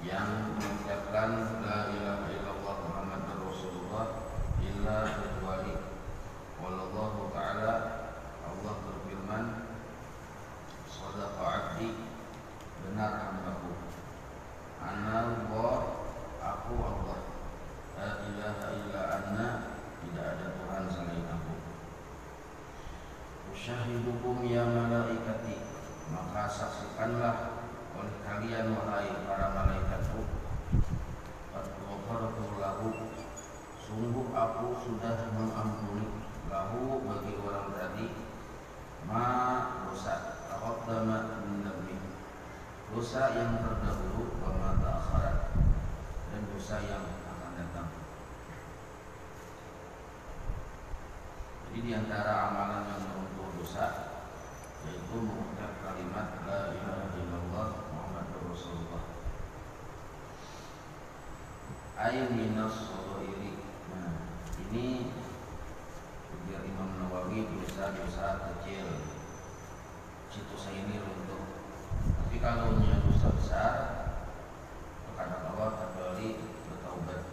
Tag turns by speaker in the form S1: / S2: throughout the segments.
S1: yang mengucapkan la ilaha illallah Muhammadur Rasulullah illa kecuali wallahu ta'ala Allah berfirman shadaqa abdi benar hambaku ana Allah aku Allah la ilaha illa anna tidak ada Tuhan selain aku usyahidukum ya malaikati maka saksikanlah oleh kalian wahai para malaikatku qad ghafartu lahu sungguh aku sudah mengampuni lahu bagi orang tadi ma dosa taqaddama min dhanbi dosa yang terdahulu wa ma ta'akhkhara dan dosa yang akan datang. Jadi di antara amalan yang meruntuh dosa yaitu mengucap kalimat la ilaha illallah Muhammadur Rasulullah. Ay minas shaghairi. Nah, ini biar Imam Nawawi dosa-dosa kecil. Dosa ini runtuh. Tapi kalau punya dosa besar, kata Allah kecuali bertaubat.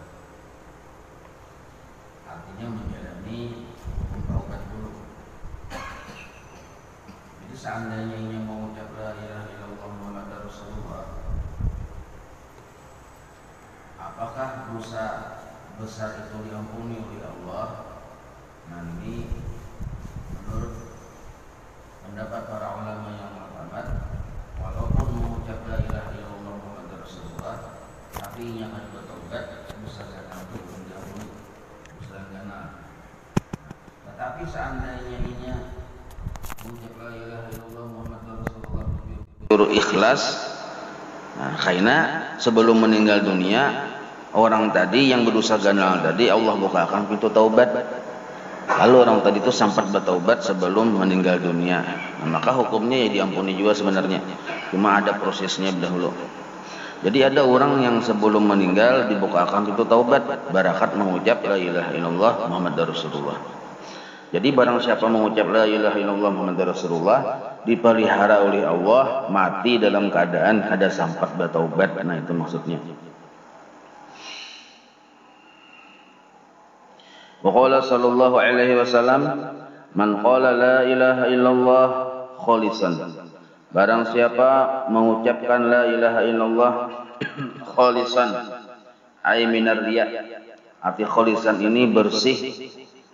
S1: Artinya menjalani hukum taubat dulu. Jadi seandainya ingin mengucap la ilaha illallah Muhammadur Rasulullah, apakah dosa besar itu diampuni oleh Allah? Nah ini menurut pendapat para ulama yang mu'tamad, walaupun mengucap la ilaha illallah Muhammadur Rasulullah, tapi yang akan bertobat dosa zina itu belum diampuni, dosa zina. Tetapi seandainya ini mengucap la ilaha illallah Muhammadur Rasulullah betul ikhlas, nah karena sebelum meninggal dunia orang tadi yang berdosa ganal tadi Allah bukakan pintu taubat. Lalu orang tadi itu sempat bertaubat sebelum meninggal dunia. Nah, maka hukumnya ya diampuni juga sebenarnya. Cuma ada prosesnya dahulu. Jadi ada orang yang sebelum meninggal dibukakan pintu taubat barakat mengucap la ilaha illallah Muhammadur Rasulullah. Jadi barang siapa mengucap la ilaha illallah Muhammadur Rasulullah dipelihara oleh Allah mati dalam keadaan ada sempat bertaubat. Nah itu maksudnya. Waqala sallallahu alaihi wasallam man qala la ilaha illallah khalisan. Barang siapa mengucapkan la ilaha illallah khalisan ay minar riya. Arti khalisan ini bersih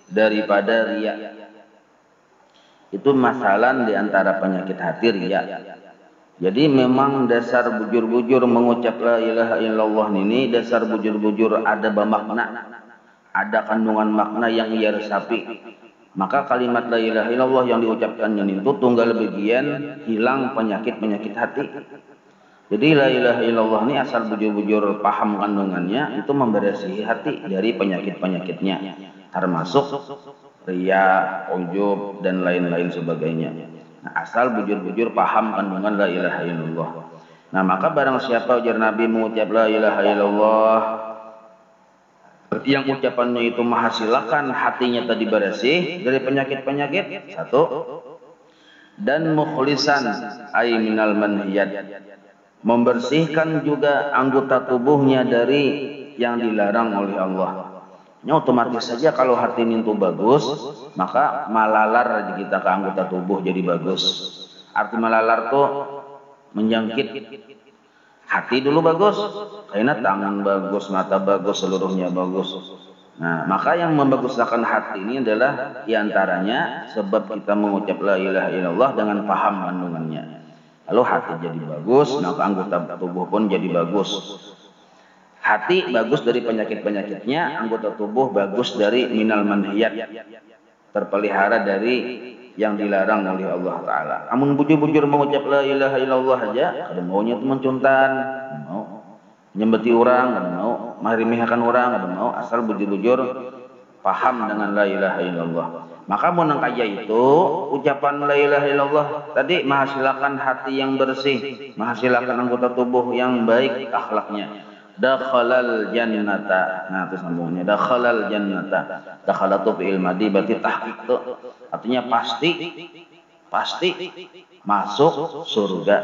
S1: daripada riya. Itu masalah di antara penyakit hati riya. Jadi memang dasar bujur-bujur mengucap la ilaha illallah ini dasar bujur-bujur ada bermakna. Ada kandungan makna yang ia resapi. Maka kalimat la ilaha illallah yang diucapkannya itu tunggal bagian hilang penyakit-penyakit hati. Jadi la ilaha illallah ini asal bujur-bujur paham kandungannya itu membersihi hati dari penyakit-penyakitnya. Termasuk riya, ujub dan lain-lain sebagainya. Nah, asal bujur-bujur paham kandungan la ilaha illallah. Nah, maka barang siapa ujar Nabi mengucap la ilaha illallah yang ucapannya itu menghasilkan hatinya tadi bersih dari penyakit-penyakit satu dan mukhlisan ay minal manhiyat membersihkan juga anggota tubuhnya dari yang dilarang oleh Allah. Ini otomatis saja kalau hati ini itu bagus maka malalar kita ke anggota tubuh jadi bagus. Arti malalar tuh menjangkit. Hati dulu bagus, karena tangan bagus, mata bagus, seluruhnya bagus. Nah, maka yang membaguskan hati ini adalah diantaranya sebab kita mengucap la ilaha illallah dengan paham kandungannya. Lalu hati jadi bagus, maka anggota tubuh pun jadi bagus. Hati bagus dari penyakit-penyakitnya, anggota tubuh bagus dari minal manhiyat, terpelihara dari yang dilarang oleh Allah Ta'ala. Amun bujur-bujur mengucap la ilaha illallah aja, ada maunya itu mencuntan, mau nyembeti orang, ada mau meremehkan orang, ada mau asal bujur-bujur paham dengan la ilaha illallah. Maka mun kaya itu ucapan la ilaha illallah tadi menghasilkan hati yang bersih, menghasilkan anggota tubuh yang baik akhlaknya. Dakhalal jannata. Nah, itu sambungannya dakhalal jannata. Dakhalatu fi'il madhi berarti tahqiq itu artinya pasti masuk surga.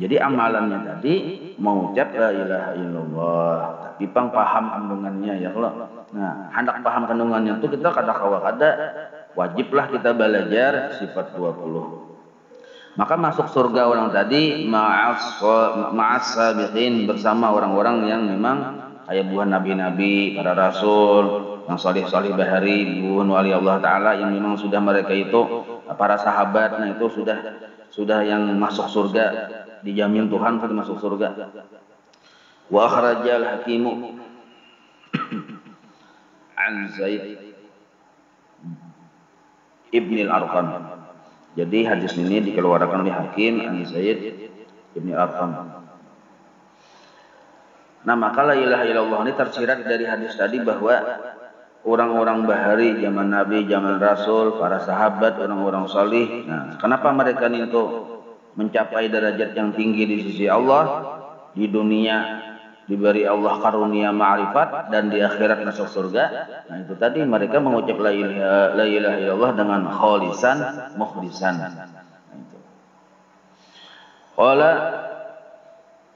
S1: Jadi amalannya tadi mengucap la ilaha illallah, tapi paham kandungannya ya kalau. Nah, hendak paham kandungannya itu kita kada wajiblah kita belajar sifat 20. Maka masuk surga orang tadi ma'as sabiqin, bersama orang-orang yang memang kayak buah nabi-nabi, para rasul, yang salih-salih bahari, buah wali Allah Ta'ala yang memang sudah mereka itu para sahabat, nah itu sudah yang masuk surga, dijamin Tuhan sudah masuk surga. Wa akhrajal hakimu an Zaid ibn al-Arqam. Jadi hadis ini dikeluarkan oleh Hakim an Zaid ibn al-Arqam. Nah, maka la ilaha illallah ini tersirat dari hadis tadi bahwa orang-orang bahari zaman Nabi, zaman Rasul, para sahabat, orang-orang salih. Nah, kenapa mereka itu mencapai derajat yang tinggi di sisi Allah, di dunia diberi Allah karunia ma'rifat dan di akhirat masuk surga? Nah, itu tadi mereka mengucap la ilaha illallah dengan khalisan mukhlisan. Qala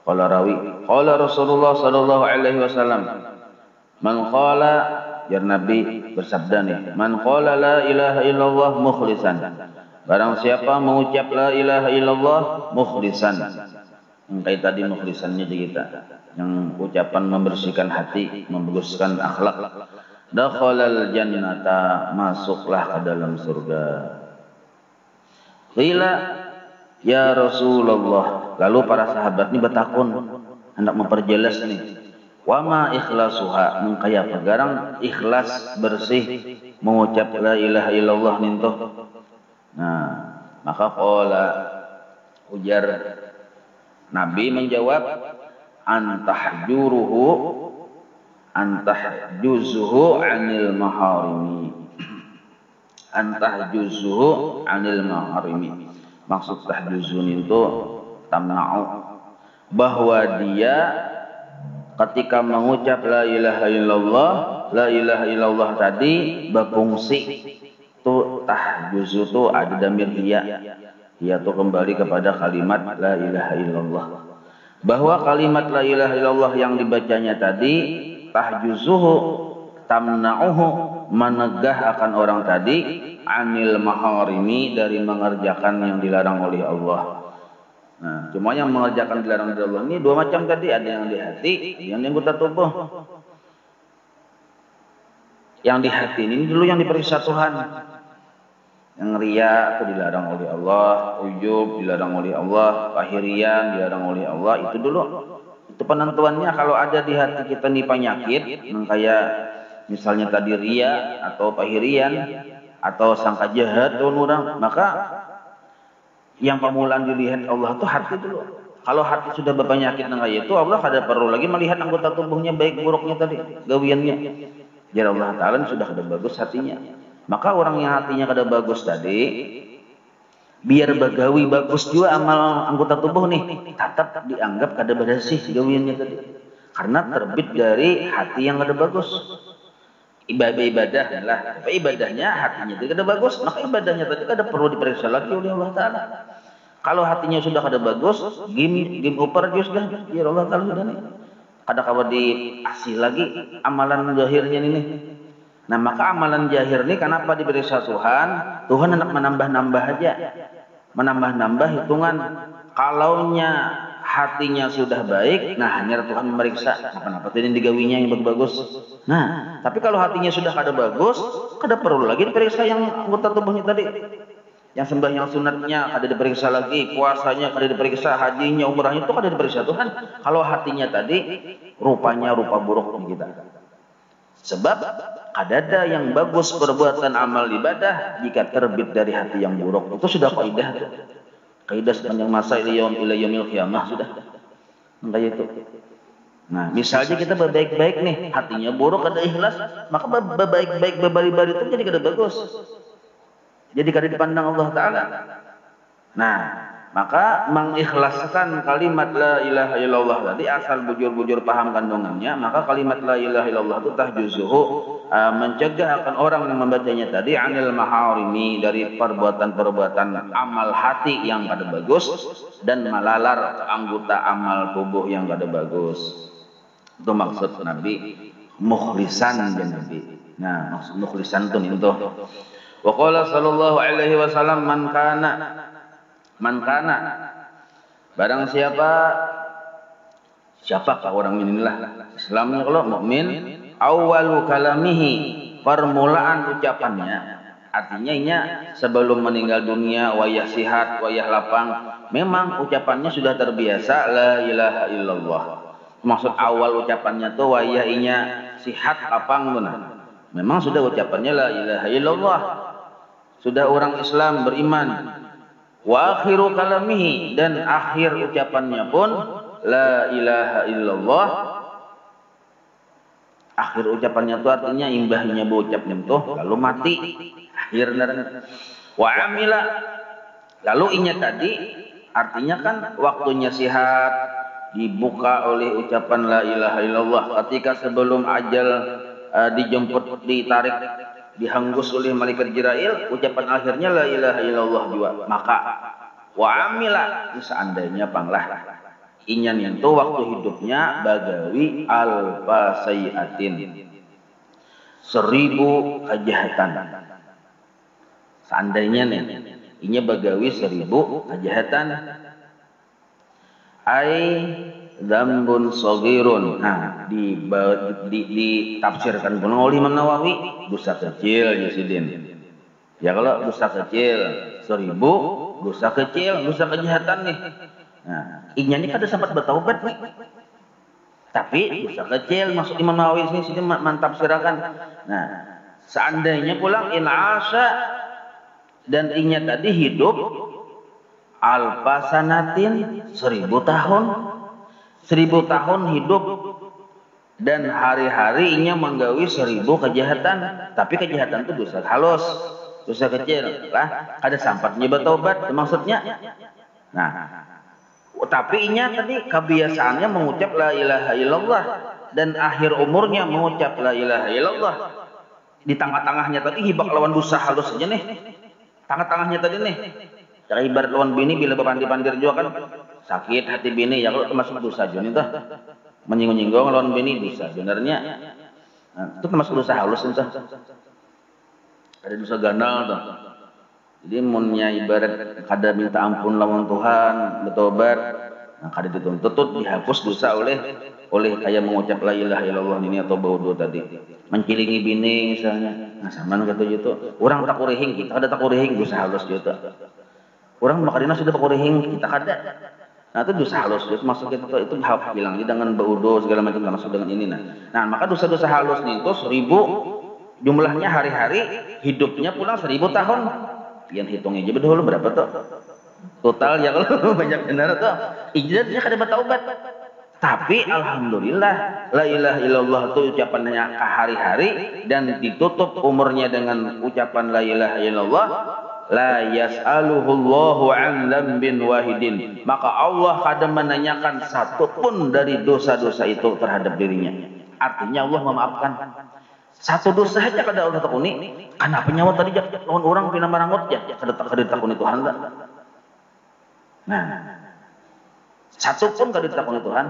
S1: rawi qala Rasulullah sallallahu alaihi wasallam, man qala, ya Nabi bersabda nih, man qala la ilaha illallah mukhlisan, barang siapa mengucap la ilaha illallah mukhlisan, yang kayak tadi mukhlisannya kita, yang ucapan membersihkan hati, membaguskan akhlak, dakhalal jannata, masuklah ke dalam surga. Qila ya Rasulullah, lalu para sahabat ini bertakun, hendak memperjelas nih, wama ikhlasuha, mengkaya pegarang ikhlas bersih mengucap la ilaha illallah nintoh. Nah, maka qala, ujar Nabi menjawab, antahjuzuhu anil maharimi, antahjuzuhu anil maharimi. Maksud tahjuzun itu tamna'u, bahwa dia ketika mengucap la ilaha illallah tadi berfungsi tu tahjuzu tu ada damir dia tu kembali kepada kalimat la ilaha illallah, bahwa kalimat la ilaha illallah yang dibacanya tadi tahjuzuhu tamna'uhu, menegah akan orang tadi anil maharimi, dari mengerjakan yang dilarang oleh Allah. Nah, cuma yang mengerjakan dilarang oleh Allah ini dua macam tadi, ada yang di hati, yang di anggota tubuh. Yang di hati ini dulu yang diperiksa Tuhan. Yang riya itu dilarang oleh Allah, ujub dilarang oleh Allah, pahirian dilarang oleh Allah, itu dulu. Itu penentuannya. Kalau ada di hati kita nih penyakit, kayak misalnya tadi riya atau pahirian atau sangka jahat orang, maka yang pemulaan dilihat Allah itu hati dulu. Kalau hati sudah berpenyakit kayak itu, Allah kada perlu lagi melihat anggota tubuhnya baik buruknya tadi, gawiannya. Jadi Allah Ta'ala sudah kada bagus hatinya. Maka orang yang hatinya kada bagus tadi, biar bagawi bagus juga amal anggota tubuh nih, tetap dianggap kada bersih gawiannya tadi, karena terbit dari hati yang kada bagus. Ibadah lah, tapi ibadahnya hatinya tidak ada bagus, maka ibadahnya tadi kada perlu diperiksa lagi oleh Allah Ta'ala. Kalau hatinya sudah kada bagus, game upar sudah, ya Allah Ta'ala sudah nih, kada kawa diasih lagi amalan zahirnya ini. Nah, maka amalan zahir ini kenapa diperiksa Tuhan? Tuhan hendak menambah-nambah aja, menambah-nambah hitungan. Kalaunya hatinya sudah baik, nah hanya Tuhan memeriksa apa-apa tadi digawinya yang bagus. Nah, tapi kalau hatinya sudah kada bagus, kada perlu lagi diperiksa yang anggota tubuhnya tadi. Yang sembahyang sunatnya kada diperiksa lagi, puasanya kada diperiksa, hajinya, umrahnya itu kada diperiksa Tuhan. Kalau hatinya tadi rupanya rupa buruk di kita. Sebab ada yang bagus perbuatan amal ibadah jika terbit dari hati yang buruk. Itu sudah kaidah tuh. Kaidah sepanjang masa ila yaumil qiyamah sudah. Kayak itu. Nah, misalnya kita berbaik-baik nih, hatinya buruk, ada ikhlas, maka berbaik-baik berbari-bari itu jadi kada bagus. Jadi kada dipandang Allah Ta'ala. Nah, maka mengikhlaskan kalimat la ilaha illallah tadi, asal bujur-bujur paham kandungannya, maka kalimat la ilaha illallah itu tahjuzuhu mencegah akan orang yang membacanya tadi anil maharimi, dari perbuatan-perbuatan amal hati yang kada bagus dan malalar anggota amal tubuh yang kada bagus. Itu maksud Nabi mukhlisan dan Nabi. Nah, maksud mukhlisan itu nih tuh. Wa qala sallallahu alaihi wasallam man kana barang siapakah orang inilah Islamnya kalau mukmin, awalu kalamihi, permulaan ucapannya, artinya inya sebelum meninggal dunia wayah sihat wayah lapang memang ucapannya sudah terbiasa la ilaha illallah. Maksud awal ucapannya tuh wayah inya sihat lapang tuh nah. Memang sudah ucapannya la ilaha illallah, sudah orang Islam beriman. Wa akhiru kalamihi, dan akhir ucapannya pun la ilaha illallah. Akhir ucapannya itu artinya imbahnya berucap nyentuh lalu mati. Akhirnya wa amila, lalu inya tadi artinya kan waktunya sihat dibuka oleh ucapan la ilaha illallah. Ketika sebelum ajal dijemput, ditarik, dihanggus oleh malaikat Jibril, ucapan akhirnya la ilaha illallah juga. Maka wa amila, seandainya panglah inya itu waktu hidupnya bagawi alfa sayiatin, 1000 kejahatan. Seandainya nih inya bagawi 1000 kejahatan, ai dzambun shagirun. Nah, ditafsirkan pun oleh Imam Nawawi, dosa kecil Yasidin. Ya kalau dosa kecil 1000, dosa kecil, dosa kejahatan nih. Nah, inya ini kada sempat bertaubat nih. Tapi dosa kecil masuk Imam Nawawi sini mantap sirakan. Nah, seandainya pulang in asya, dan inya tadi hidup alfa sanatin, 1000 tahun. 1000 tahun hidup dan hari-hari inya menggawi 1000 kejahatan. Tapi kejahatan itu dosa halus, dosa kecil lah, kada sampatnya bertaubat maksudnya. Nah, tapi inya tadi kebiasaannya mengucap la ilaha illallah dan akhir umurnya mengucap la ilaha illallah. Di tengah-tengahnya tadi hibak lawan dosa halus aja nih. Tengah-tengahnya tadi nih. Cara ibarat lawan bini bila berpandir-pandir juga kan sakit hati bini, ya kalau termasuk dosa juga nih tuh. Menyinggung-nyinggung lawan bini dosa sebenarnya. Nah, itu termasuk dosa halus itu. Ada dosa ganal tuh. Jadi munnya ibarat kada minta ampun lawan Tuhan, bertobat, nah kada dituntut dihapus dosa oleh kayak mengucap la ilaha illallah ini atau baudo tadi. Mencilingi bini misalnya. Nah, sama kata gitu. Orang tak kurihing, kita kada tak kurihing, dosa halus gitu. Orang makadina sudah tak kurihing, kita kada. Nah, itu dosa halus itu masuk itu bilang dengan baudo segala macam masuk dengan ini nah maka dosa-dosa halus nih itu 1000 jumlahnya hari-hari, hidupnya pulang 1000 tahun. Yang hitungnya aja dulu berapa tuh total ya kalau banyak benar tuh ijazahnya kada bertaubat. Tapi alhamdulillah la ilaha illallah itu ucapannya hari-hari dan ditutup umurnya dengan ucapan la ilaha illallah. La yas'aluhu Allahu an dzambin wahidin, maka Allah kada menanyakan satu pun dari dosa-dosa itu terhadap dirinya. Artinya Allah memaafkan. Satu dosa saja kada Allah takuni. Kenapa nyawa tadi lawan orang pina marangot ya kada takuni Tuhan tak. Nah, satu pun kada takuni Tuhan.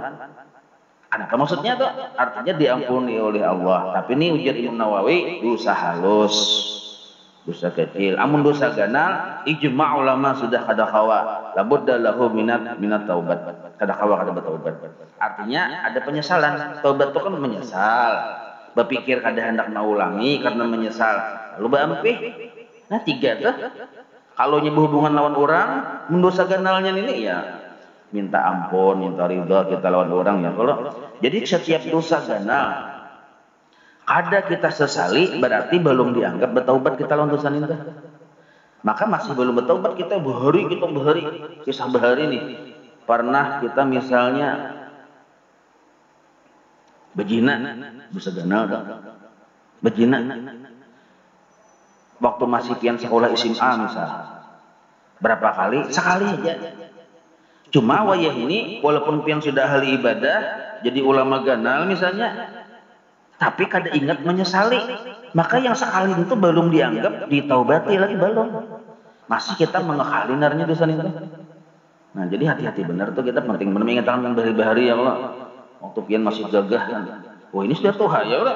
S1: Kenapa maksudnya tuh? Artinya diampuni oleh Allah. Tapi ini ujar Imam Nawawi dosa halus, dosa kecil. Amun dosa ganal, ijma' ulama sudah kada khawa. Labudda lahu minat taubat. Kada khawa kada bertaubat. Artinya ada penyesalan. Taubat itu kan menyesal. Berpikir kada hendak naulangi karena menyesal. Lalu berampih. Nah 3 tuh. Kalau hubungan lawan orang, mendosa ganalnya ini ya minta ampun, minta ridha kita lawan orang ya. Kalau jadi setiap dosa ganal kada kita sesali berarti belum dianggap bertaubat kita lawan dosa itu. Maka masih belum bertaubat kita behari kisah behari nih. Pernah kita misalnya bejina, dosa ganal dah. Bejina. Waktu masih pian sekolah SMA misal. Berapa kali? Sekali aja. Cuma wayah ini walaupun pian sudah ahli ibadah, jadi ulama ganal misalnya, tapi kada ingat menyesali. Maka yang sekali itu belum dianggap ditaubati lagi belum. Masih kita mengekali narnya dosa itu. Nah, jadi hati-hati benar tuh, kita penting mengingatkan bahari-bahari ya Allah. Waktu pian masih gagah kan. Wah, ini sudah tuha ya Allah.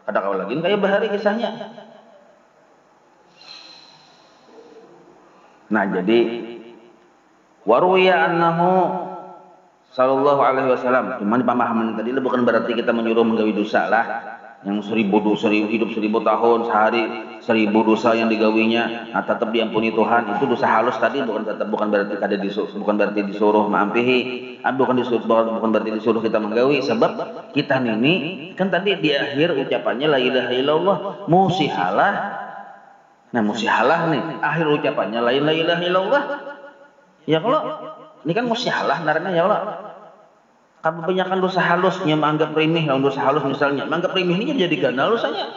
S1: Ada kau lagi kayak bahari kisahnya. Nah, jadi waruya annahu sallallahu alaihi wasallam. Cuman pemahaman tadi bukan berarti kita menyuruh menggawi dosa lah. Yang 1000 hidup 1000 tahun, sehari 1000 dosa yang digawinya, nah tetap diampuni Tuhan. Itu dosa halus tadi, bukan berarti kada disuruh, bukan berarti disuruh maampihi, bukan berarti disuruh kita menggawi. Sebab kita ini kan tadi di akhir ucapannya la ilaha illallah musihalah. Nah, musihalah nih akhir ucapannya la ilaha illallah. Ya kalau ini kan musihalah naranya ya Allah. Kebanyakan dosa halusnya menganggap remeh, dosa halus misalnya, menganggap remeh ini jadi ganal dosanya.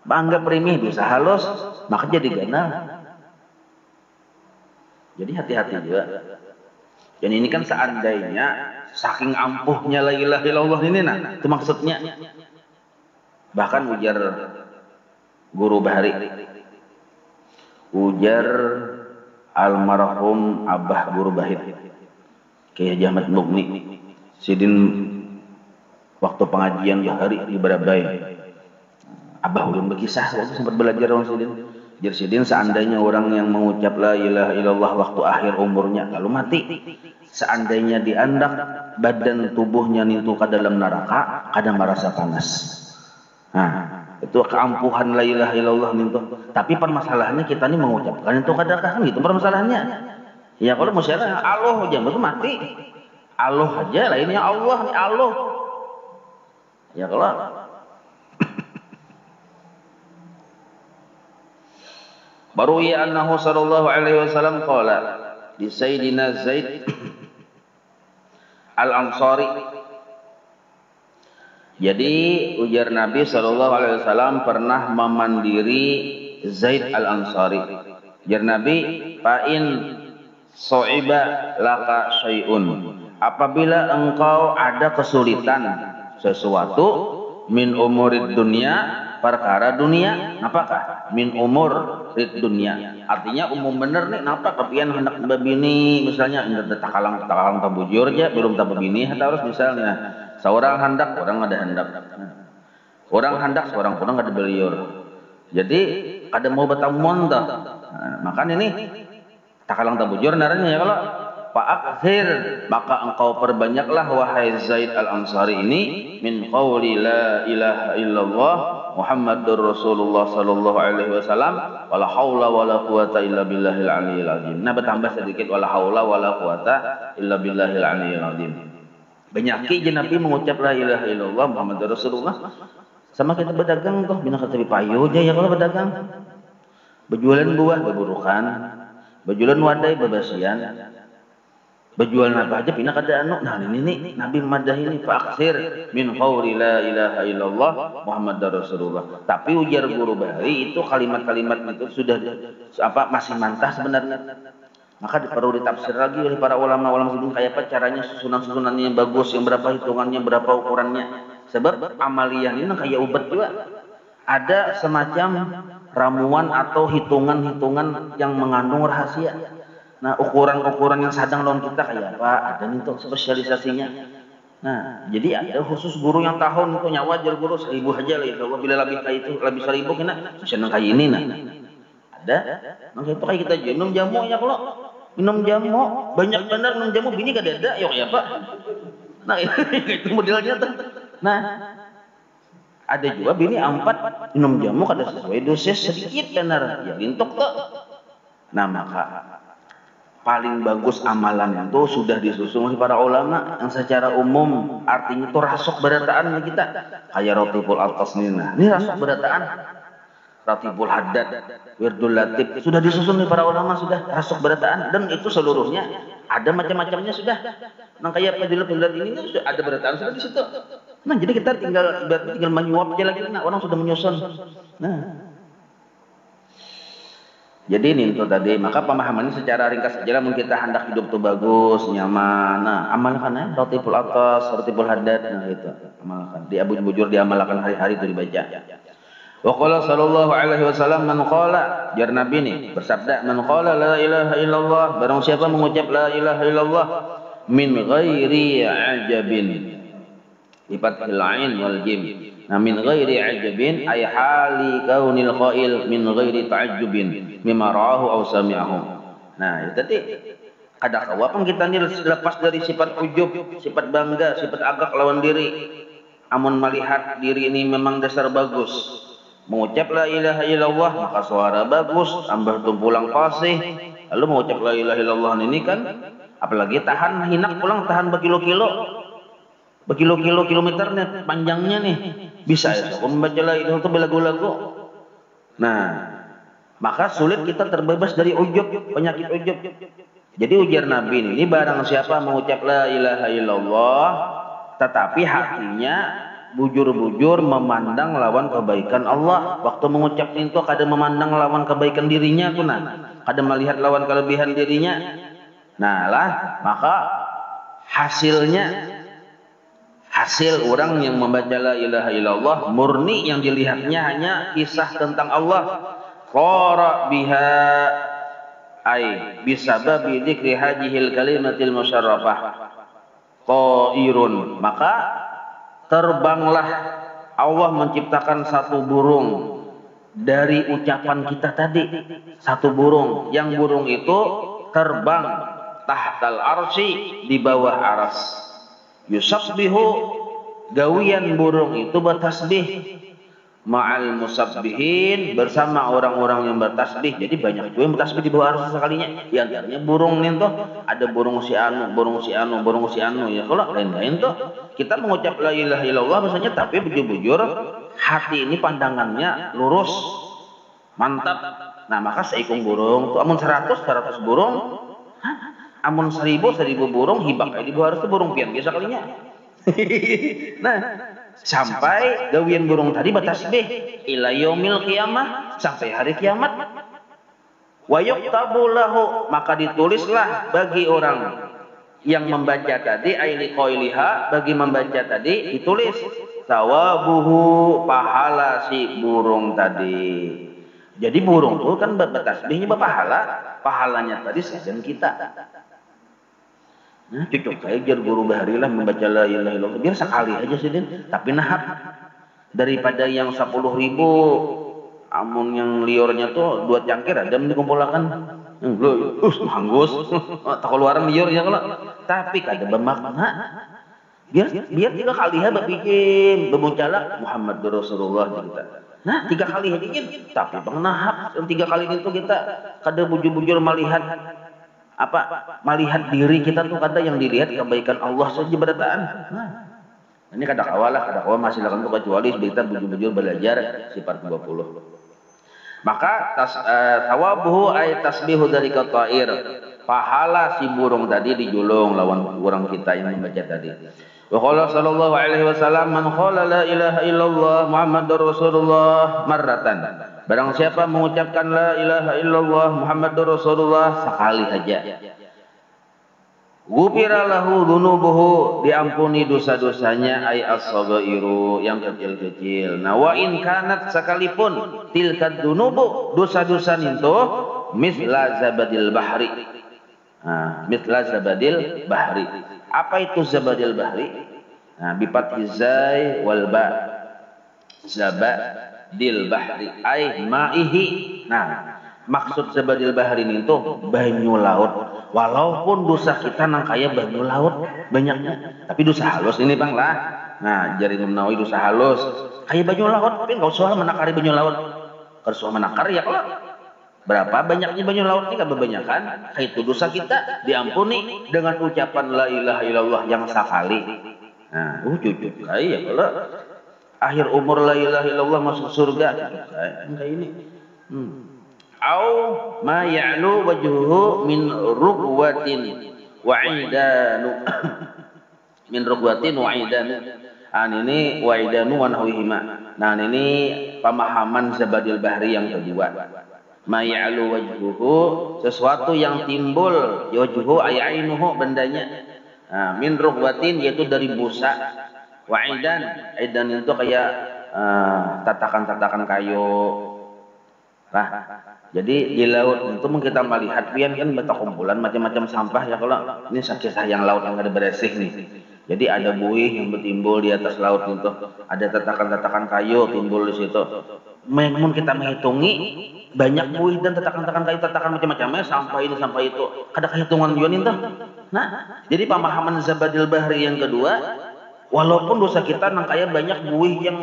S1: Menganggap remeh dosa halus, maka jadi ganal. Jadi hati-hati juga. Dan ini kan seandainya saking ampuhnya la ilaha illallah ini, nah itu maksudnya. Bahkan ujar guru bahari, ujar almarhum Abah Guru Bahid Kiai Haji Ahmad Mukni sidin waktu pengajian bahari di Barabai. Abah ulun berkisah waktu sempat belajar orang sidin. Jadi sidin seandainya orang yang mengucap la ilaha illallah waktu akhir umurnya lalu mati, seandainya diandak badan tubuhnya nintu ke dalam neraka, kada merasa panas. Nah, itu keampuhan la ilaha illallah nintu. Tapi permasalahannya kita ini mengucapkan itu kadakah kan gitu permasalahannya. Ya kalau musyawarah Allah aja itu mati. Allah aja lah ini Allah nih Allah. Ya kalau baru ya annahu sallallahu alaihi wasallam qala di Sayyidina Zaid Al-Ansari. Jadi ujar Nabi sallallahu alaihi wasallam pernah memandiri Zaid Al-Ansari. Ujar Nabi, "Fa'in so'iba laka syai'un." Apabila engkau ada kesulitan sesuatu min umurid dunia, perkara dunia, apakah? Min umurid dunia. Artinya umum bener nih, napa kepian hendak babini misalnya hendak takalang tabujur aja belum tababini harus misalnya. Seorang hendak, orang ada hendak. Orang hendak, seorang pun ada beliur. Jadi ada mau betamuan dah. Makanya ini takalang tabujur naranya ya kalau fa'akhir, maka engkau perbanyaklah wahai Zaid Al-Ansari ini min qawli la ilaha illallah Muhammadur Rasulullah sallallahu alaihi wasallam wala haula wala quwata illa billahil aliyil azim. Nah, bertambah sedikit wala haula wala quwata illa billahil aliyil azim. Banyak je Nabi mengucap la ilaha illallah Muhammadur Rasulullah. Sama kita berdagang kok bina kata payu aja ya kalau berdagang. Berjualan buah beburukan, berjualan wadai bebasian, berjualan apa aja pina kada anu. Nah ini nih Nabi madah ini fa'akhir min qawli la ilaha illallah Muhammadar Rasulullah. Tapi ujar guru bahari itu kalimat-kalimat itu sudah masih mantah sebenarnya. Maka perlu ditafsir lagi oleh para ulama-ulama sebelum kayak apa caranya susunan-susunannya yang bagus, yang berapa hitungannya, berapa ukurannya. Sebab amaliyah ini kayak obat juga. Ada semacam ramuan atau hitungan-hitungan yang mengandung rahasia. Nah, ukuran-ukuran yang sadang lawan kita kayak apa? Ada nih untuk spesialisasinya. Nah, jadi ada khusus guru yang tahun itu nyawa ajar guru 1000 aja lah. Kalau bila lebih kayak itu, lebih 1000 kena senang kayak ini nah. Ada. Maka itu kayak kita minum jamu ya kalau minum jamu banyak benar minum jamu bini kada ada ya Pak. Nah, itu modelnya tuh. Nah, ada juga bini 4 minum jamu kada sesuai dosis sedikit benar ya lintuk tuh. Nah, maka paling bagus amalan itu sudah disusun oleh para ulama yang secara umum artinya itu rasuk berataan kita kayak rotibul atas ini. Nah, ini rasuk berataan, ratibul haddad, wirdul latif sudah disusun oleh para ulama sudah rasuk berataan dan itu seluruhnya ada macam-macamnya sudah. Nah, kayak padilat ini sudah ada berataan sudah di situ. Nah, jadi kita tinggal menyuap aja lagi. Nah, orang sudah menyusun. Nah, Jadi ini tuh tadi, maka pemahaman ini secara ringkas saja lah, mungkin kita hendak hidup tuh bagus, nyaman. Nah, amalkan ya, rotibul atas, rotibul haddad, nah itu amalkan. Di Abu Bujur diamalkan hari-hari itu dibaca. Wa qala sallallahu alaihi wasallam man qala, jar Nabi nih bersabda, man qala la ilaha illallah, barang siapa mengucap la ilaha illallah min ghairi ajabin, bi fathil ain wal jim. Nah, min ghairi ajabin ay hali kaunil qail min ghairi ta'ajjubin mimma ra'ahu aw sami'ahu. Nah, itu tadi kada kawapan kita ini lepas dari sifat ujub, sifat bangga, sifat agak lawan diri. Amun melihat diri ini memang dasar bagus, mengucap la ilaha illallah maka suara bagus, tambah tumpulang fasih. Lalu mengucap la ilaha illallah ini kan apalagi tahan hinak pulang, tahan berkilo-kilo, berkilo-kilo kilometernya panjangnya nih. Bisa ya, membaca la ilaha itu belagu-lagu. Nah, maka sulit kita terbebas dari ujub, penyakit ujub. Jadi ujar Nabi ini barang siapa mengucap la ilaha illallah tetapi hatinya bujur-bujur memandang lawan kebaikan Allah. Waktu mengucap itu kada memandang lawan kebaikan dirinya kuna, kada melihat lawan kelebihan dirinya. Nah lah, maka hasil orang yang membaca la ilaha illallah murni yang dilihatnya hanya kisah tentang Allah. Qara biha ay bisababi dzikri hadhil kalimatil musyarrafah qairun, maka terbanglah Allah menciptakan satu burung dari ucapan kita tadi. Satu burung, yang burung itu terbang tahtal arsy, di bawah aras. Yusabbihu, gawian burung itu bertasbih, ma'al musabbihin, bersama orang-orang yang bertasbih. Jadi banyak juga yang bertasbih di bawah aras sekalinya. Di antaranya burung nih tuh, ada burung si anu, burung si anu, burung si anu. Ya kalau lain-lain tuh kita mengucap la ilaha illallah misalnya, tapi bujur-bujur hati ini pandangannya lurus, mantap. Nah, maka seikung burung tuh amun 100 burung, amun 1000 burung hibak di bawah aras tuh burung pian biasa kalinya. Nah, sampai gawian burung tadi bertasbih ila yaumil qiyamah, sampai hari kiamat. Wa yuktabu lahu, maka ditulislah bagi orang yang membaca tadi, aili qailiha, bagi membaca tadi ditulis sawabuhu, pahala si burung tadi. Jadi burung itu kan bertasbihnya berpahala, pahalanya tadi sejen kita. Nah, cocok saya jar guru bahari lah membaca la ilaha illallah biar sekali aja sih Din, tapi nahap daripada yang 10.000, amun yang liurnya tuh 2 cangkir ada dikumpulkan. Hanggus tak keluaran liurnya kalau, tapi kada bermakna. Biar 3 kali ha berpikir bemuncala Muhammad Rasulullah kita. Nah, 3 kali bikin, tapi pengnahap 3 kali itu kita kada bujur-bujur melihat melihat diri kita tuh, kada yang dilihat kebaikan Allah saja berataan. Nah, ini kada kawalah masih lakukan tuh kecuali kita bujur-bujur belajar sifat 20. Maka tawabuhu ay tasbihu dari katair, pahala si burung tadi dijulung lawan orang kita yang membaca tadi. Wa qala sallallahu alaihi wasallam man qala la ilaha illallah Muhammadur Rasulullah marratan, barang siapa mengucapkan la ilaha illallah Muhammadur Rasulullah sekali saja, ghufira lahu dzunubuhu, diampuni dosa-dosanya, ay as-saghairu, yang kecil-kecil. Nah, wa in kanat, sekalipun tilkad dzunubu, dosa-dosa itu misla zabadil bahri. Nah, misla zabadil bahri. Apa itu zabadil bahri? Nah, bi fathil zai wal ba. Zabadil bahri ay ma'ihi. Nah, maksud zabadil bahri itu banyu laut. Walaupun dosa kita nang kaya banyu laut banyaknya, tapi dosa halus ini bang lah. Nah, jari Imam Nawawi dosa halus kaya banyu laut, tapi nggak usah menakari banyu laut. Kalau menakar ya kalau berapa banyaknya banyu laut ini kan kebanyakan, itu dosa kita diampuni dengan ucapan la ilaha illallah yang sekali. Nah, cukup kaya kalau akhir umur la ilaha illallah masuk surga kayak ini. Au ma ya'lu wajhuhu min rugwatin wa idanu min rugwatin wa idanu. Ini wa idanu wa nahwihima. Nah, ini pemahaman zabadil bahri yang kedua. Ma ya'lu wajhuhu, sesuatu yang timbul, wajhuhu ayainuhu bendanya. Nah, min rukbatin yaitu dari busa, wa aidan itu kayak tatakan-tatakan kayu. Nah, jadi di laut itu kita melihat pian kan kumpulan macam-macam sampah ya, kalau ini kisah yang laut yang ada beresih nih. Jadi ada buih yang bertimbul di atas laut itu, ada tatakan-tatakan kayu timbul di situ. Namun kita menghitungi banyak buih dan tatakan-tatakan kayu, tatakan macam-macamnya sampai ini sampai itu. Ada kehitungan juga nih. Nah, jadi pemahaman Zabadil Bahri yang kedua, walaupun dosa kita nang kaya banyak buih yang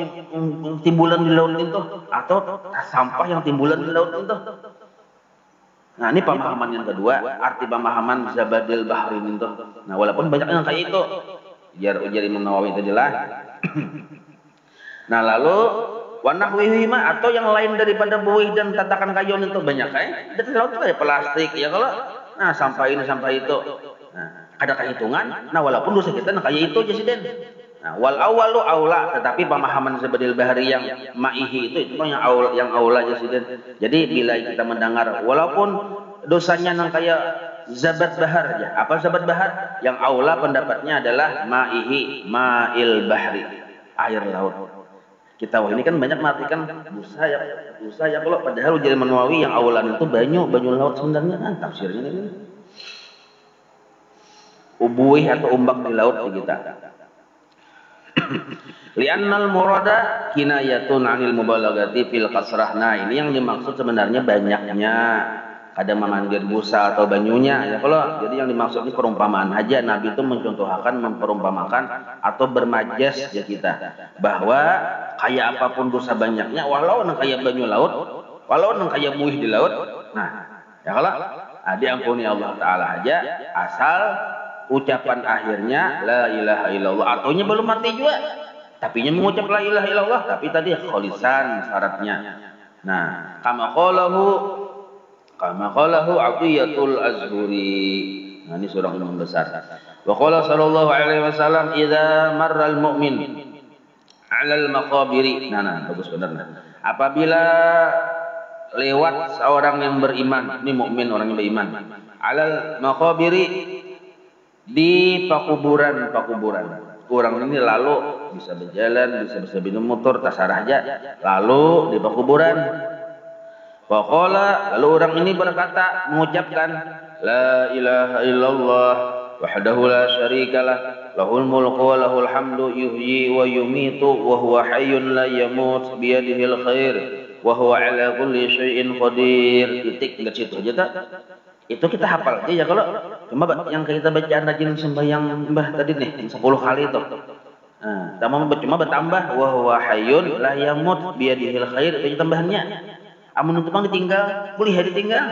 S1: timbulan di laut itu atau sampah yang timbulan di laut itu. Nah, ini pemahaman yang kedua, arti pemahaman Zabadil Bahri itu. Nah, walaupun banyak yang kayak itu, ujar Imam Nawawi tadilah. Nah, lalu wanahwihi ma, atau yang lain daripada buih dan tatakan kayu itu banyak dari laut itu kayak plastik ya, kalau nah sampai ini sampai itu. Nah, ada kehitungan. Nah, walaupun dosa kita nah kayak itu aja sih Den. Nah, wal awalu aula, tetapi pemahaman Zabadil Bahri yang ma'ihi itu yang aula aja sih Den. Jadi bila kita mendengar walaupun dosanya nang kayak Zabat Bahar ya. Apa Zabat Bahar? Yang aula pendapatnya adalah ma'ihi, ma'il bahri, air laut. Kita ini kan banyak mengartikan busa ya, kalau padahal ujar Imam Nawawi yang awalan itu banyu laut sebenarnya kan tafsirnya ini. Ubuih atau umbak di laut di kita. Li'annal murada kinayatun 'anil mubalaghati fil kasrah. Nah, ini yang dimaksud sebenarnya banyaknya ada memanggil busa atau banyunya ya, kalau jadi yang dimaksud ini perumpamaan aja. Nabi itu mencontohkan, memperumpamakan atau bermajas ya kita, bahwa kayak apapun dosa banyaknya, walau nang kayak banyu laut, walau nang kayak buih di laut, nah ya kalau diampuni Allah Ta'ala aja, asal ucapan akhirnya la ilaha illallah, ataunya belum mati juga tapi mengucap la ilaha illallah, tapi tadi kholisan syaratnya. Nah, kama qalahu Athiyatul Azhuri. Nah, ini seorang imam besar. Wa qala sallallahu alaihi wasallam idza marral mu'min 'alal maqabiri. Nah, bagus benar. Apabila lewat seorang yang beriman, ini mukmin orang yang beriman, 'alal maqabiri, di pakuburan. Orang ini lalu bisa berjalan, bisa minum motor, tasarah aja, lalu di pakuburan. Faqala, lalu orang ini berkata, mengucapkan la ilaha illallah wahdahu la syarikalah lahul mulku wa lahul hamdu yuhyi wa yumitu wa huwa hayyun la yamut biyadihil khair wa huwa ala kulli syai'in qadir. Titik enggak situ aja tak? Itu kita hafal aja ya, kalau cuma yang kita bacaan rajin sembahyang Mbah tadi nih 10 kali itu. Nah, cuma bertambah wa huwa hayyun la yamut biyadihil khair, itu tambahannya. Amun itu mah ditinggal, boleh ditinggal.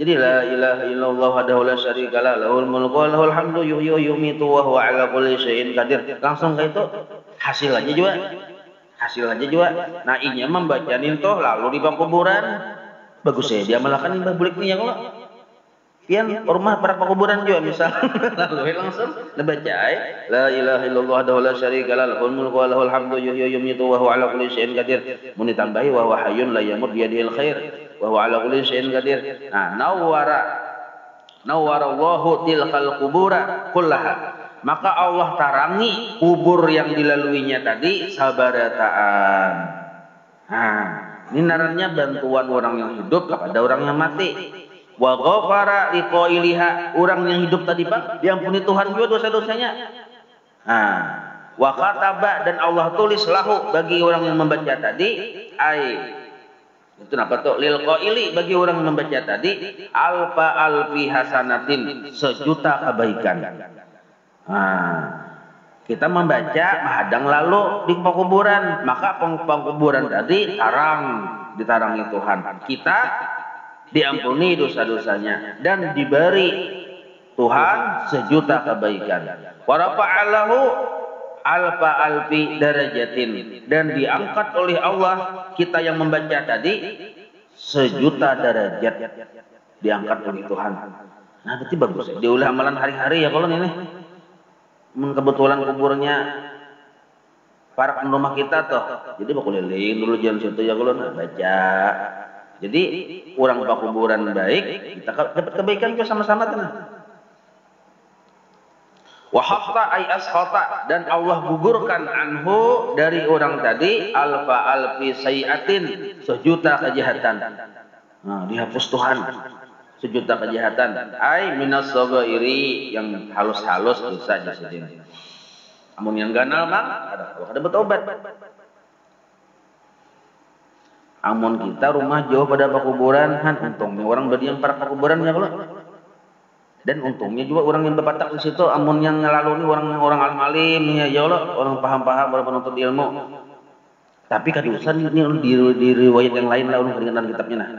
S1: Jadi la ilaha illallah wahdahu la syarikalah lahul mulku wa lahul hamdu yuhyi wa yumitu wa huwa ala kulli syai'in qadir. Langsung kayak itu hasil aja juga. Nah, inya membacain toh lalu di kuburan. Bagus ya, dia malakan Mbah bulik nih ya, kalau pian rumah para kuburan juga misal lalu langsung dibaca la ilaha illallah wahdahu la syarikalah lahul mulku wa lahul hamdu yuhyi wa yumitu wa huwa ala kulli syai'in qadir. Mun ditambahi wa huwa hayyun la yamut biyadihil khair wa huwa ala kulli syai'in qadir. Nah, nawwara Allahu tilkal qubura kullaha, maka Allah tarangi kubur yang dilaluinya tadi sabarataan. Nah, ini narannya bantuan orang yang hidup kepada orang yang mati. Wa ghafara liqailiha, orang yang hidup tadi Pak diampuni Tuhan juga dosa-dosanya. Nah, wa kataba, dan Allah tulis lahu bagi orang yang membaca tadi, itu apa tuh, lil qaili, bagi orang yang membaca tadi, alfi hasanatin, 1.000.000 kebaikan. Nah, kita membaca menghadang lalu di pekuburan, maka pekuburan tadi ditarangi Tuhan, kita diampuni dosa-dosanya dan diberi Tuhan 1.000.000 kebaikan. Wa rafa'alahu alfi darajatin, dan diangkat oleh Allah kita yang membaca tadi 1.000.000 derajat, diangkat oleh Tuhan. Nah, berarti bagus ya, diulah amalan hari-hari ya kalau ini. Kebetulan kuburnya para rumah kita toh, jadi bakul keliling dulu jam situ ya kalau baca. Jadi orang pakuburan baik, kita dapat kebaikan juga sama-sama tenang. Wa hatta ay asqata, dan Allah gugurkan anhu dari orang tadi alfi sayiatin, sejuta kejahatan. Nah, dihapus Tuhan sejuta kejahatan. Ay minas sagairi, yang halus-halus dosa saja. Amun yang ganal mah ada bertobat. Amun kita rumah jauh pada pakuburan, untungnya orang berdiam para pakuburan ya kalau. Dan untungnya juga orang yang berpatak di situ, amun yang ngelalui orang alim-alim ya Allah, orang paham-paham, orang penuntut ilmu. Tapi kadusan ini di riwayat yang lain lah orang keringanan kitabnya nah.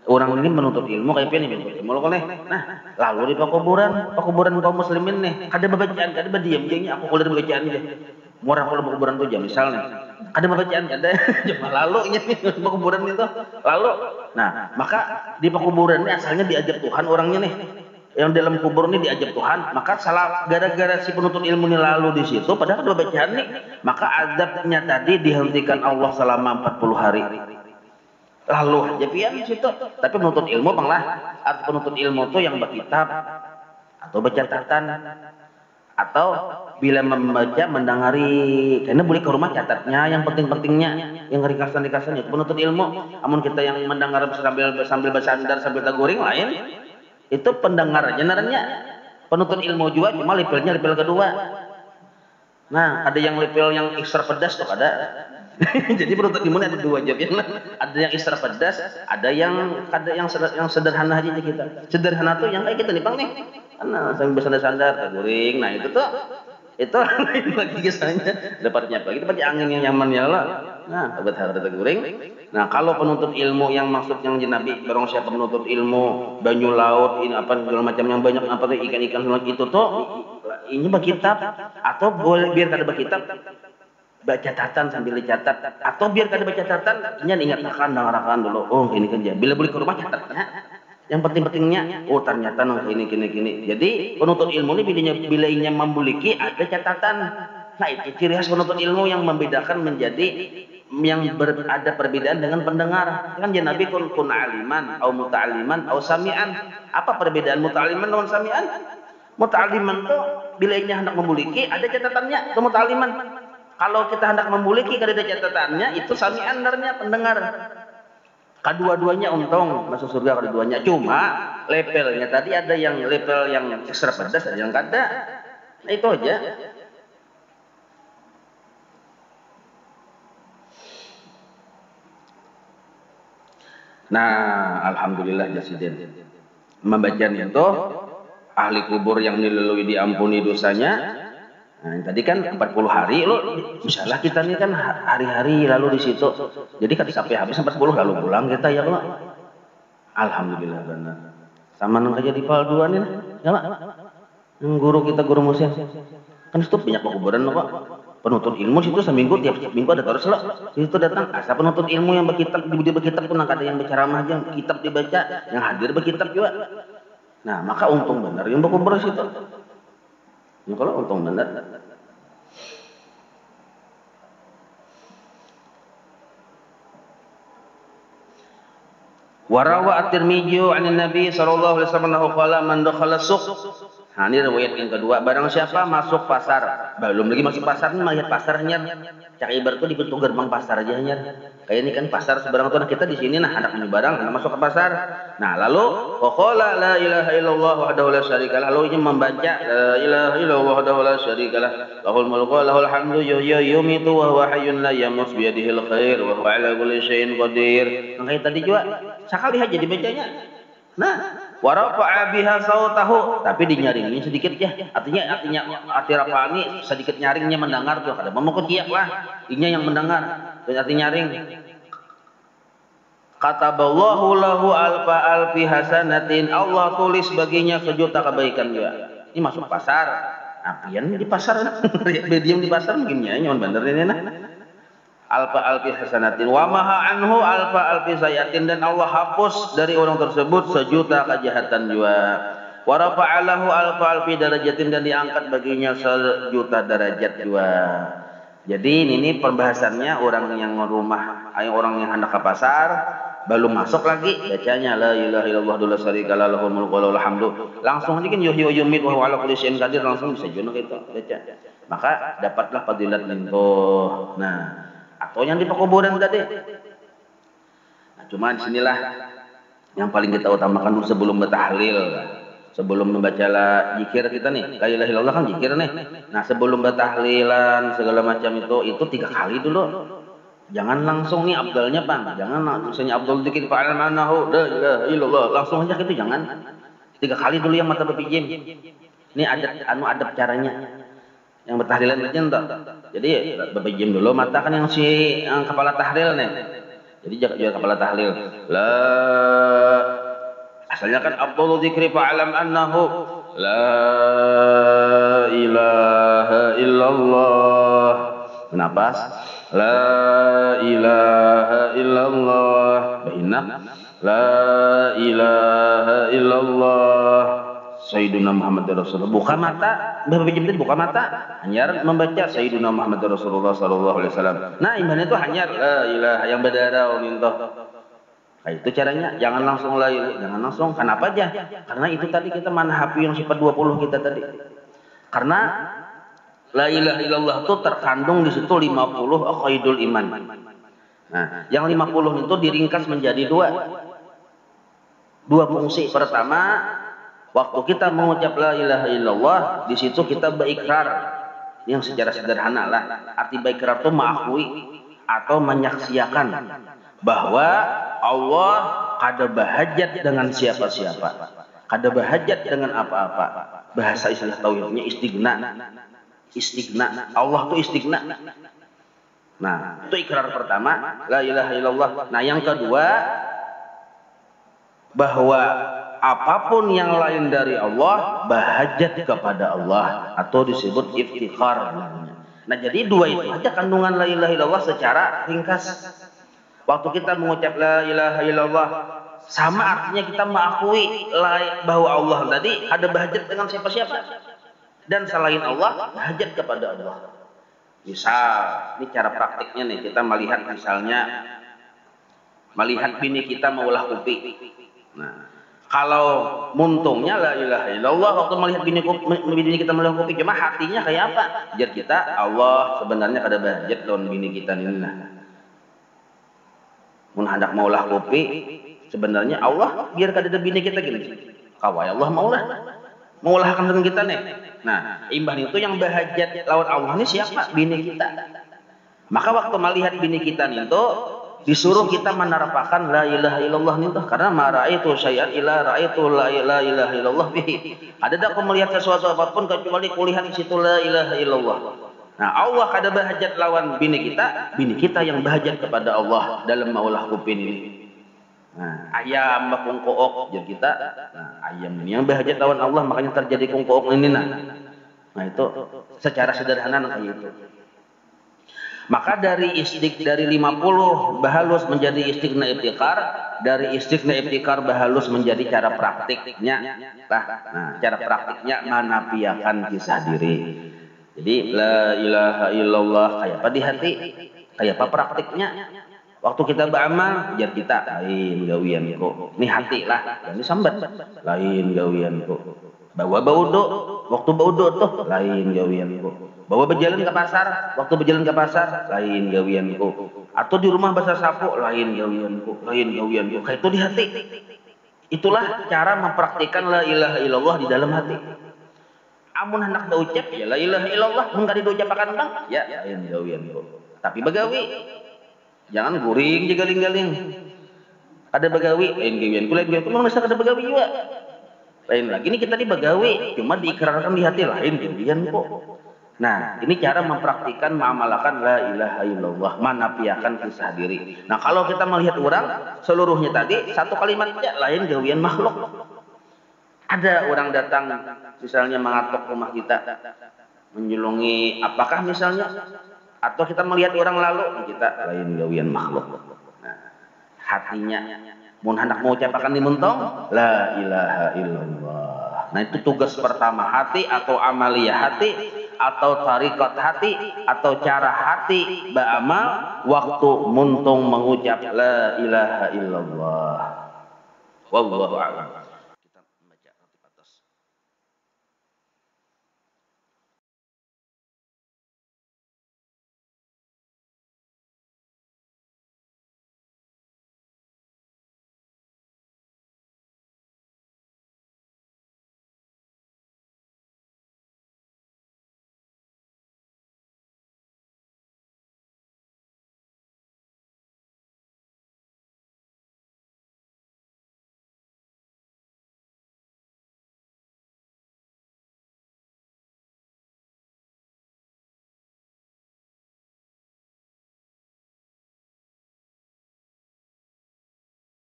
S1: Orang ini menuntut ilmu kayak ini menuntut ilmu loh nih. Nah, lalu di pakuburan kaum muslimin nih, ada bacaan, ada berdiam jengnya aku kuliah bacaan aja. Murah kalau pakuburan tuh jam misalnya. Ada bacaan, ada cuma lalu ini pakuburan itu. Lalu, nah, maka di pakuburan ini asalnya diajak Tuhan orangnya nih. Yang dalam kubur ini diajak Tuhan, maka salah gara-gara si penuntut ilmu ini lalu di situ, padahal ada bacaan nih, maka azabnya tadi dihentikan Allah selama 40 hari. Lalu aja pian di situ. Tapi penuntut ilmu banglah, arti penuntut ilmu itu yang berkitab atau baca catatan atau bila membaca mendengari, karena boleh ke rumah catatnya yang penting-pentingnya, yang ringkasan-ringkasannya itu penuntut ilmu. Namun kita yang mendengar sambil bersandar sambil taguring lain. Itu pendengar aja naranya. Penuntut ilmu juga cuma levelnya level kedua. Nah, ada yang level yang ekstra pedas tuh ada. Jadi penuntut ilmu ada dua job, ada yang ekstra pedas, ada yang sederhana aja kita. Sederhana tuh yang kayak kita nih Bang nih. Karena sambil bersandar-sandar taguring. Nah, itu lagi kisahnya dapatnya apa? Kita pakai angin yang nyaman ya Allah. Nah, obat harta taguring. Nah, kalau penuntut ilmu yang maksud yang Nabi, barang siapa penuntut ilmu banyu laut ini apa segala macam yang banyak apa tuh ikan-ikan semua itu tuh ini berkitab atau boleh biar kada berkitab baca catatan sambil dicatat atau biar kada baca catatan ini ingatkan dengarkan dulu oh ini kan bila boleh ke rumah catatnya yang penting-pentingnya oh ternyata nang ini jadi penuntut ilmu ini bila ingin membuliki ada catatan. Nah, itu ciri khas penuntut ilmu yang membedakan menjadi yang ada perbedaan dengan pendengar. Kan ya Nabi kun aliman au muta'aliman au sami'an. Apa perbedaan muta'aliman dengan sami'an? Muta'aliman tuh bila ingin hendak membuliki ada catatannya, itu muta'aliman. Kalau kita hendak membuliki kada ada catatannya, itu sami'an darnya pendengar. Kedua-duanya untung masuk surga kedua-duanya. Cuma levelnya tadi ada yang level yang ekstra pedas, ada yang kada. Nah, itu aja. Nah, alhamdulillah jasiden. Membacanya itu ahli kubur yang dilalui diampuni dosanya. Nah, tadi kan 40 hari lo, misalnya kita nih kan hari-hari lalu di situ. Jadi kan sampai habis 40 lalu pulang kita ya lo. Alhamdulillah benar. Sama nang aja di Palduan ini, ya Pak. Guru kita guru musim. Kan itu banyak kuburan lo, Pak. Penuntut ilmu situ seminggu tiap minggu ada terus lo. Situ datang asal penuntut ilmu yang berkitab pun ada yang berceramah aja, kitab dibaca, yang hadir berkitab juga. Nah, maka untung benar yang berkubur situ. Ya, kalau untung benar. Warawa at-Tirmidzi 'an Nabi sallallahu alaihi wasallam qala man dakhala suq. Nah, ini riwayat yang kedua, barang siapa masuk pasar, belum lagi masuk pasar nih melihat pasarnya. Cak ibarat tuh di pintu gerbang pasar aja nya. Kayak ini kan pasar seberang tuh kita di sini nah hendak beli barang, hendak masuk ke pasar. Nah, lalu qala la ilaha illallah wahdahu la syarikalah. Lalu ini membaca la ilaha illallah wahdahu la syarikalah. Lahul mulku wa lahul hamdu yumitu wa huwa hayyun la yamut bi yadihil khair wa huwa ala kulli syai'in qadir. Nah, kayak tadi juga sekali aja dibacanya. Nah, warafa'a biha sautahu, tapi dinyaringnya sedikit ya. Artinya arti rafa'ani sedikit nyaringnya mendengar tuh. Kada memukul kiak lah. Inya yang mendengar. Arti nyaring. Kataballahu lahu alfi hasanatin. Allah tulis baginya sejuta kebaikan juga. Ini masuk pasar. Apian di pasar. Diam di pasar mungkin ya nyaman bener ini nah. Alfi hasanatin wa maha anhu alfi sayatin, dan Allah hapus dari orang tersebut sejuta kejahatan juga. Wa rafa'alahu alfi darajatin, dan diangkat baginya sejuta derajat juga. Jadi ini pembahasannya orang yang rumah, orang yang hendak ke pasar, belum masuk lagi bacanya la ilaha illallah la syarika lah lahul mulku wa lahul hamdu, langsung aja kan yuhyi wa yumiit wa huwa ala kulli syai'in qadir, langsung bisa jono gitu baca, maka dapatlah fadilat lintuh. Nah, atau yang di pekuburan tadi. Nah, cuma disinilah yang paling kita utamakan dulu sebelum bertahlil, sebelum membaca zikir kita nih, la ilaha illallah kan zikir nih. Nah, sebelum bertahlilan segala macam itu 3 kali dulu. Jangan langsung nih abdalnya Bang, jangan misalnya abdul dikit fa'al manahu la ilaha illallah langsung aja gitu, jangan. 3 kali dulu yang mata berpijim. Ini adab caranya. Yang bertahlilan aja entar. Jadi berpijim dulu mata kan yang kepala tahlil nih. Jadi jaga kepala tahlil. La asalnya kan abdul dzikri fa'alam annahu la ilaha illallah. Kenapa? La ilaha illallah. Bahinak. La ilaha illallah. Sayyiduna Muhammad Rasulullah. Buka mata, berpijim tadi buka mata, hanya membaca Sayyiduna Muhammad Rasulullah sallallahu alaihi wasallam. Nah, iman itu hanya la ilaha yang berdarah minta. Nah, itu caranya, jangan langsung la ilaha, jangan langsung. Kenapa aja? Karena itu tadi kita manhafi yang sifat 20 kita tadi. Karena la ilaha illallah itu terkandung di situ 50 aqaidul iman. Nah, yang 50 itu diringkas menjadi dua fungsi. Pertama, waktu kita mengucap la ilaha illallah, di situ kita berikrar yang secara sederhana lah. Arti berikrar itu mengakui atau menyaksikan bahwa Allah kada bahajat dengan siapa-siapa, kada bahajat dengan apa-apa. Bahasa istilah tauhidnya istighna. Allah itu istighna. Nah, itu ikrar pertama, la ilaha illallah. Nah, yang kedua, bahwa apapun yang lain dari Allah bahajat kepada Allah atau disebut iftikhar. Nah, jadi 2 itu aja kandungan la ilaha illallah secara ringkas. Waktu kita mengucap la ilaha illallah, sama artinya kita mengakui bahwa Allah tadi ada bahajat dengan siapa-siapa. Dan selain Allah, hajat kepada Allah. Misal, ini cara praktiknya nih, kita melihat misalnya, melihat bini kita maulah kopi. Nah, kalau muntungnya la ilaha illallah, waktu melihat bini kita maulah kopi, cuma hatinya kayak apa? Hajat kita, Allah sebenarnya kada bahajat lawan bini kita ini. Nah, mun hendak maulah kopi, sebenarnya Allah biar kada ada bini kita gini. Kawai Allah maulah akan dengan kita nih. Nah, imbah itu yang bahajat lawan Allah ini siapa? Bini kita. Maka waktu melihat bini kita nih itu disuruh kita menerapkan la ilaha illallah nih tuh, karena ma raaitu syai'an illa raaitu la ilaha illallah bihi. Ada tak aku melihat sesuatu apapun kecuali kulihat di situ la ilaha illallah. Nah, Allah kada bahajat lawan bini kita yang bahajat kepada Allah dalam maulah kupin ini. Nah, ayam bakung kook jadi kita. Nah, ayam ini yang bahajat lawan Allah, makanya terjadi kung kook ini. Nah, itu secara sederhana kayak itu. Maka dari 50 bahalus menjadi istighna ibtikar, dari istighna ibtikar bahalus menjadi cara praktiknya. Nah, cara praktiknya manafiakan kisah diri. Jadi la ilaha illallah kayak apa di hati? Kayak apa praktiknya? Waktu kita beramal, jar kita lain gawian kok. Ini hati lah, ini sambat lain gawian kok. Bawa baudo, waktu baudo tuh lain gawian kok. Bawa berjalan ke pasar, waktu berjalan ke pasar lain gawian kok. Atau di rumah basah sapu lain gawian kok, lain gawian kok. Kayak itu di hati. Itulah cara mempraktikkan la ilaha illallah di dalam hati. Amun hendak diucap ya la ilaha illallah, mun kada diucapakan Bang, ya lain gawian kok. Tapi begawi jangan guring je galing-galing. Ada begawi, lain gawian ku mau nasa kada begawi juga. Lain lagi ini kita di begawi, cuma diikrarkan di hati lain gawian kok. Nah, ini cara mempraktikkan mengamalkan la ilaha illallah, manafiakan kisah diri. Nah, kalau kita melihat orang seluruhnya tadi satu kalimatnya lain gawian makhluk. Ada orang datang misalnya mengatok rumah kita, menjulungi apakah misalnya, atau kita melihat orang lalu kita lain gawian makhluk. Nah, hatinya mun hendak mau ucapakan di muntong la ilaha illallah. Nah, itu tugas pertama hati atau amalia hati atau tarikat hati atau cara hati beramal waktu muntung mengucap la ilaha illallah. Wallahu a'lam.